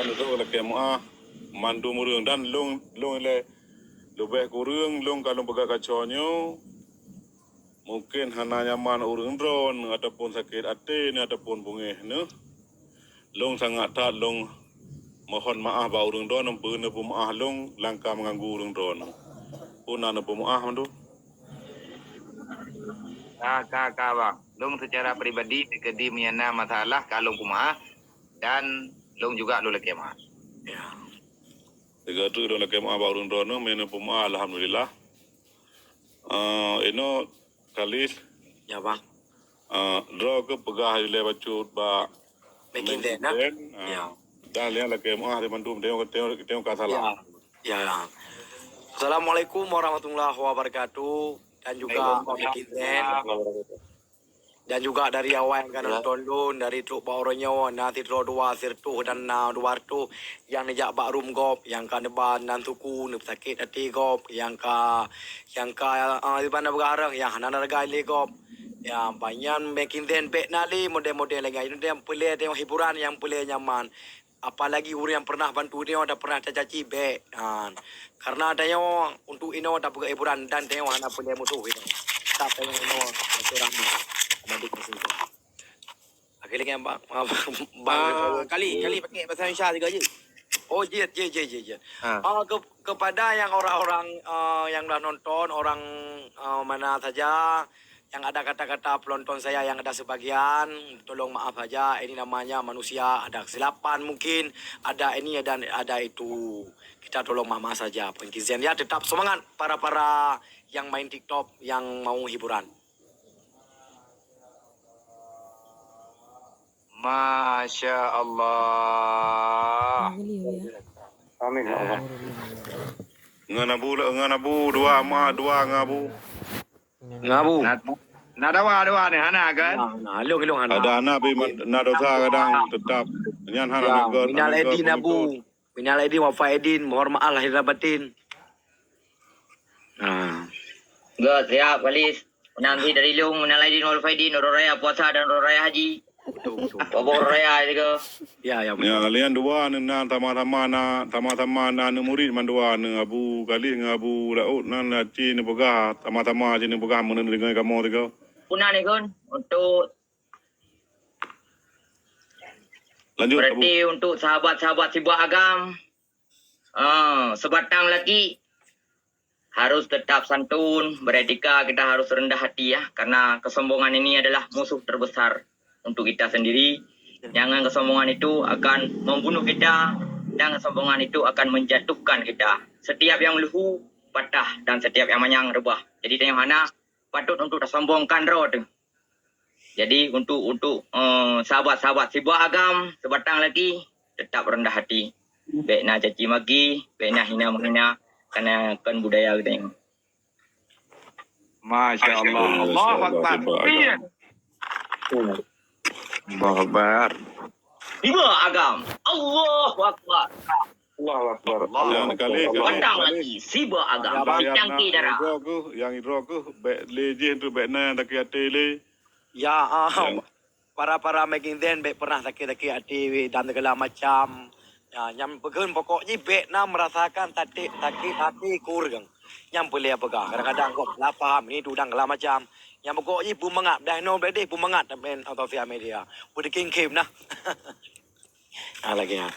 dan itu lagi mandu murung dan long le lebih kurang long kalau baga kaconyo mungkin hana nyaman urang drone ataupun sakit hati ni ataupun bungeh ne long sangat tak long mohon maaf ba urang drone beuna maaf long langkah mengganggu urang drone punana maaf mandu Kak bang, long secara pribadi kedi menyana masalah kalau kumaha dan long juga lo lagi mah. ya tiga tu lo lagi maaf ba urang drone mena maaf alhamdulillah ino kalis Ya bang. Draw ke pegah ile bacut ba Making that na. Ya. Dan lihat lagi maaf di mandum tengok kasalah. Ya. Ya. Assalamualaikum warahmatullahi wabarakatuh dan juga Making that. Dan juga dari awal yang kan nonton dun dari truk Pauronyo nanti truk dua sirtu dan dua tu yang nejak bak room gop yang kan deban dan tuku nup sakit hati gop yang di mana bergarang yang hana harga ile gop ya banyak making then back nali model-model lagi itu yang boleh tengok hiburan yang boleh nyaman apalagi orang yang pernah bantu dia ada pernah caci back karena ada yang untuk ini ada buka hiburan dan tengok hana boleh musuh itu tak tengok ini orang Akhirnya kan bang kali pakai bahasa Indonesia juga je. Oh je. Kepada yang orang-orang yang dah nonton orang mana saja yang ada kata-kata penonton saya yang ada sebagian tolong maaf saja ini namanya manusia ada kesilapan mungkin ada ini dan ada itu kita tolong maaf saja pengkizian ya tetap semangat para yang main TikTok yang mau hiburan. Masya Allah. Amin ya Allah. Nganabu dua ngabu. Ngabu. Nadawa ni hana kan? Long hana. Ada anak bi nadosa kadang tetap nyan hana negor. Minal Edin Abu. Minal Edin wafa Edin mohon maaf lahir dan batin. Gak siap Walis. Nanti dari Long Minal Edin wal faidin raya puasa dan raya haji. Betul. Babor raya juga. Ya. Ya kalian dua na tama-tama na murid mandua na abu kali ngabu laut na laci ni pegah tama-tama je ni pegah mun dengan kamu tiga. Punah ni kan untuk Lanjut berarti abu. untuk sahabat-sahabat Sibuk Agam sebatang lagi harus tetap santun, beretika, kita harus rendah hati ya karena kesombongan ini adalah musuh terbesar untuk kita sendiri. Jangan kesombongan itu akan membunuh kita dan kesombongan itu akan menjatuhkan kita. Setiap yang lehu patah dan setiap yang manyang rebah. Jadi tengok hana patut untuk tersombongkan roh tu. Jadi untuk sahabat-sahabat Sibuk Agam sebatang lagi tetap rendah hati. Baik nak caci maki, baik nak hina menghina karena kan budaya kita ini. Masya Allah. Allah Akbar. Allah Akbar. Sibuk Agam. Allah Akbar. Allah Akbar. Yang kali Patang lagi Sibuk Agam. Cangki darah. Yang hidro ku baik leje tu baik na tak hati le. Ya, para making then baik pernah sakit-sakit hati dan segala macam. Ya, yang pegun pokoknya baik na merasakan sakit hati kurang. Yang boleh apa kadang-kadang kau lah faham ini tu dan segala macam. Yang pokoknya bumangat dah no berarti bumangat main atau via media. Boleh king game nah. Lagi ya.